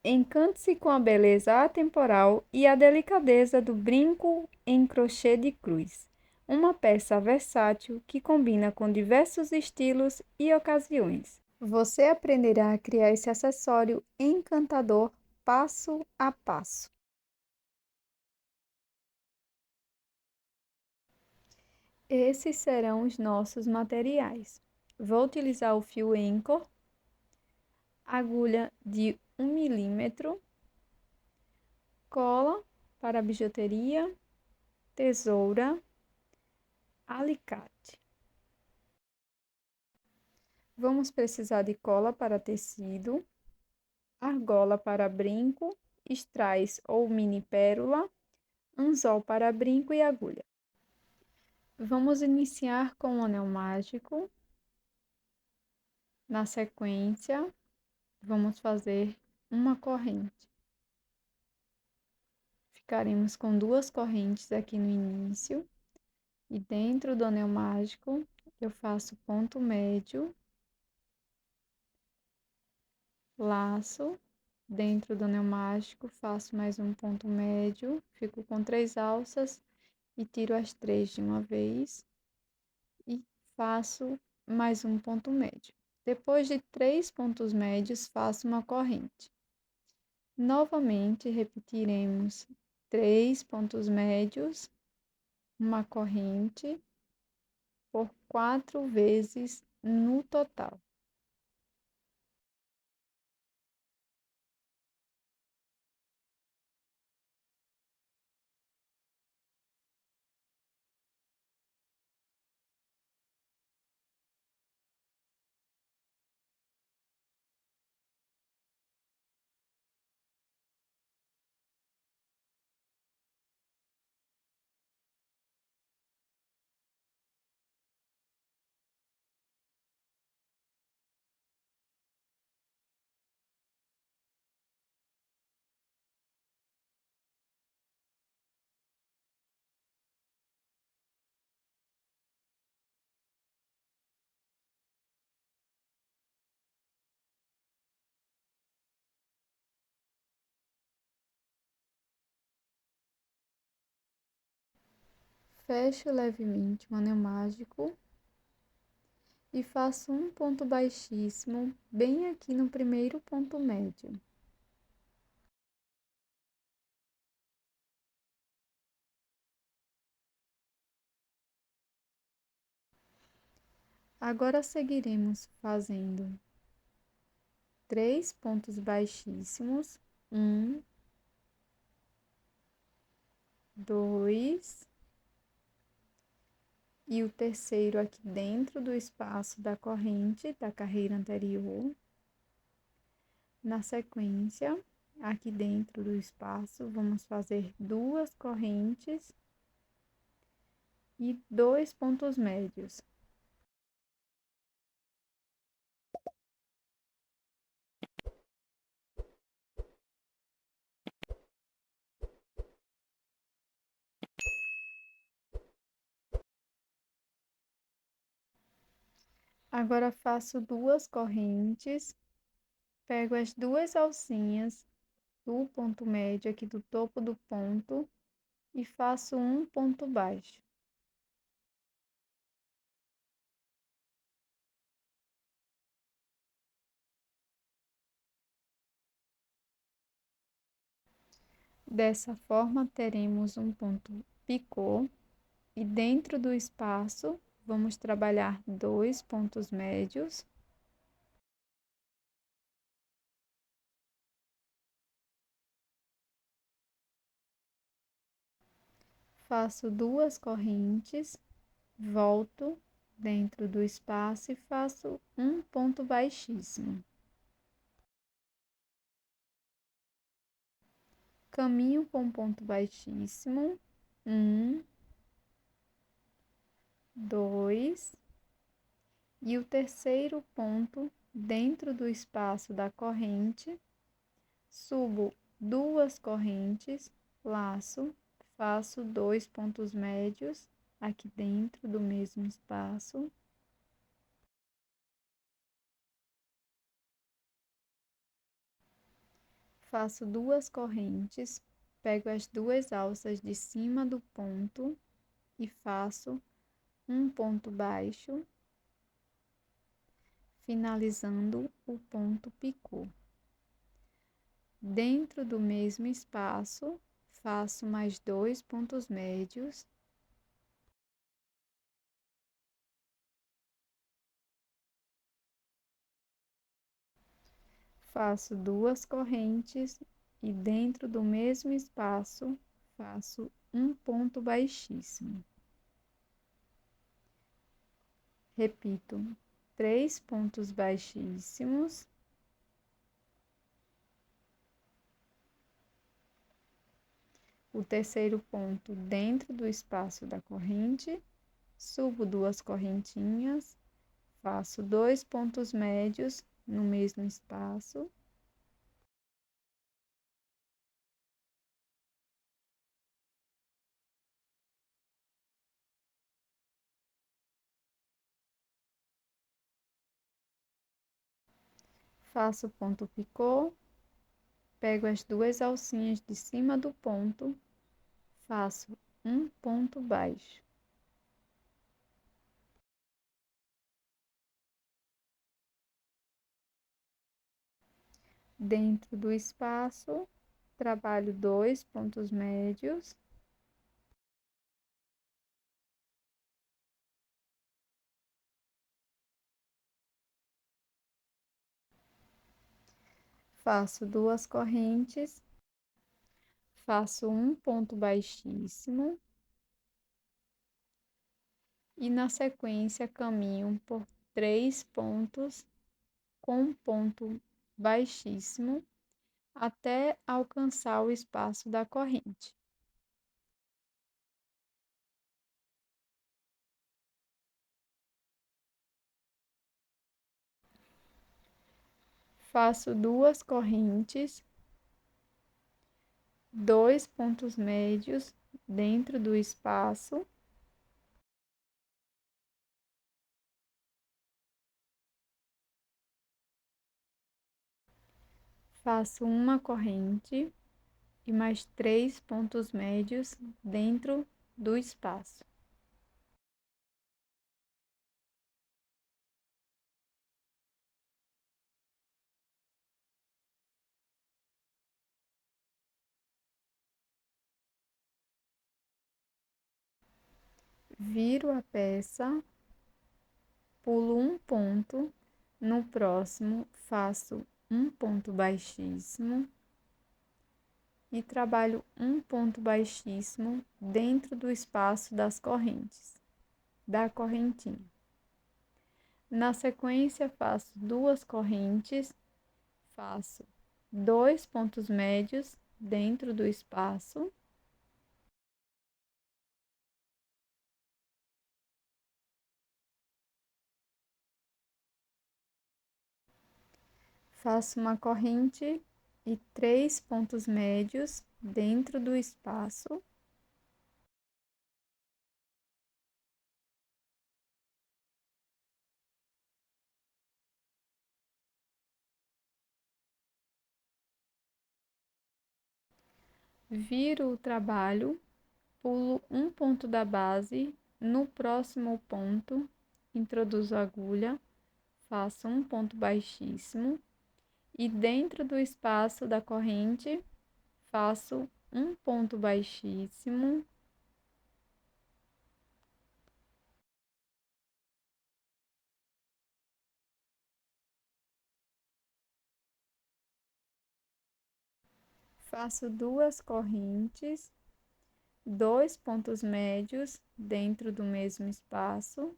Encante-se com a beleza atemporal e a delicadeza do brinco em crochê de cruz. Uma peça versátil que combina com diversos estilos e ocasiões. Você aprenderá a criar esse acessório encantador passo a passo. Esses serão os nossos materiais. Vou utilizar o fio Anchor, agulha de 1 mm, cola para bijuteria, tesoura, alicate. Vamos precisar de cola para tecido, argola para brinco, strass ou mini pérola, anzol para brinco e agulha. Vamos iniciar com o anel mágico. Na sequência, vamos fazer uma corrente. Ficaremos com 2 correntes aqui no início. E dentro do anel mágico, eu faço ponto médio, laço, dentro do anel mágico, faço mais um ponto médio, fico com 3 alças e tiro as 3 de uma vez e faço mais um ponto médio. Depois de 3 pontos médios, faço uma corrente. Novamente, repetiremos 3 pontos médios, uma corrente, por 4 vezes no total. Fecho levemente o anel mágico e faço um ponto baixíssimo bem aqui no primeiro ponto médio. Agora seguiremos fazendo 3 pontos baixíssimos, 1, 2, e o terceiro aqui dentro do espaço da corrente da carreira anterior. Na sequência, aqui dentro do espaço, vamos fazer 2 correntes e 2 pontos médios. Agora faço 2 correntes, pego as 2 alcinhas do ponto médio aqui do topo do ponto e faço um ponto baixo. Dessa forma, teremos um ponto picô e dentro do espaço vamos trabalhar 2 pontos médios. Faço 2 correntes, volto dentro do espaço e faço um ponto baixíssimo. Caminho com ponto baixíssimo, 1, 2, e o terceiro ponto dentro do espaço da corrente, subo 2 correntes, laço, faço 2 pontos médios aqui dentro do mesmo espaço. Faço 2 correntes, pego as 2 alças de cima do ponto e faço um ponto baixo, finalizando o ponto picô. Dentro do mesmo espaço, faço mais 2 pontos médios. Faço 2 correntes e dentro do mesmo espaço, faço um ponto baixíssimo. Repito, 3 pontos baixíssimos. O terceiro ponto dentro do espaço da corrente, subo 2 correntinhas, faço 2 pontos médios no mesmo espaço. Faço ponto picô, pego as 2 alcinhas de cima do ponto, faço um ponto baixo. Dentro do espaço, trabalho 2 pontos médios. Faço 2 correntes, faço um ponto baixíssimo e na sequência caminho por 3 pontos com um ponto baixíssimo até alcançar o espaço da corrente. Faço 2 correntes, 2 pontos médios dentro do espaço. Faço uma corrente e mais 3 pontos médios dentro do espaço. Viro a peça, pulo um ponto, no próximo faço um ponto baixíssimo e trabalho um ponto baixíssimo dentro do espaço das correntes, da correntinha. Na sequência, faço 2 correntes, faço 2 pontos médios dentro do espaço. Faço uma corrente e 3 pontos médios dentro do espaço. Viro o trabalho, pulo um ponto da base, no próximo ponto, introduzo a agulha, faço um ponto baixíssimo e dentro do espaço da corrente, faço um ponto baixíssimo. Faço 2 correntes, 2 pontos médios dentro do mesmo espaço.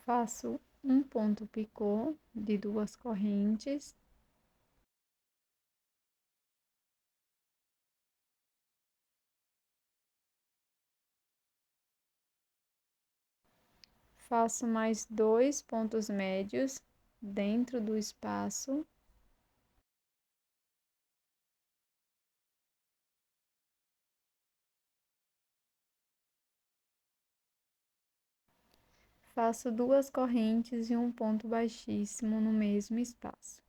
Faço um ponto picô de 2 correntes. Faço mais 2 pontos médios dentro do espaço. Faço 2 correntes e um ponto baixíssimo no mesmo espaço.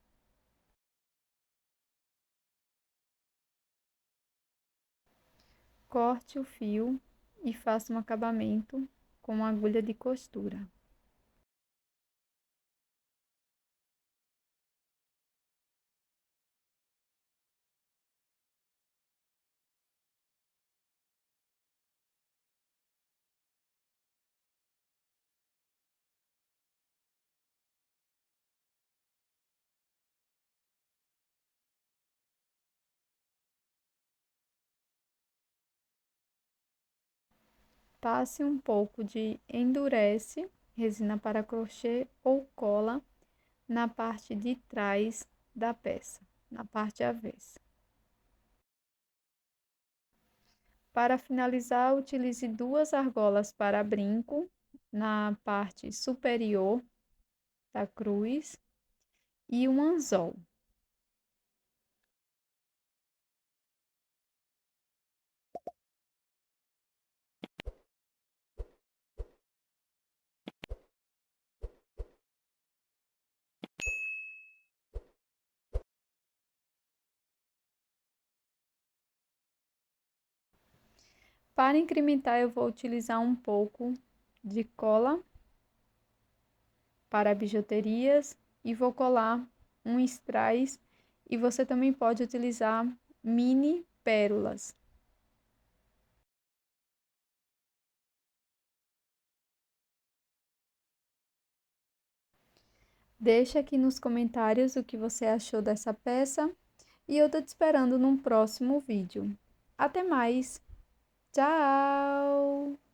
Corte o fio e faça um acabamento com agulha de costura. Passe um pouco de endurece, resina para crochê ou cola na parte de trás da peça, na parte avessa. Para finalizar, utilize 2 argolas para brinco na parte superior da cruz e um anzol. Para incrementar, eu vou utilizar um pouco de cola para bijuterias e vou colar um strass, e você também pode utilizar mini pérolas. Deixa aqui nos comentários o que você achou dessa peça e eu tô te esperando num próximo vídeo. Até mais! Tchau!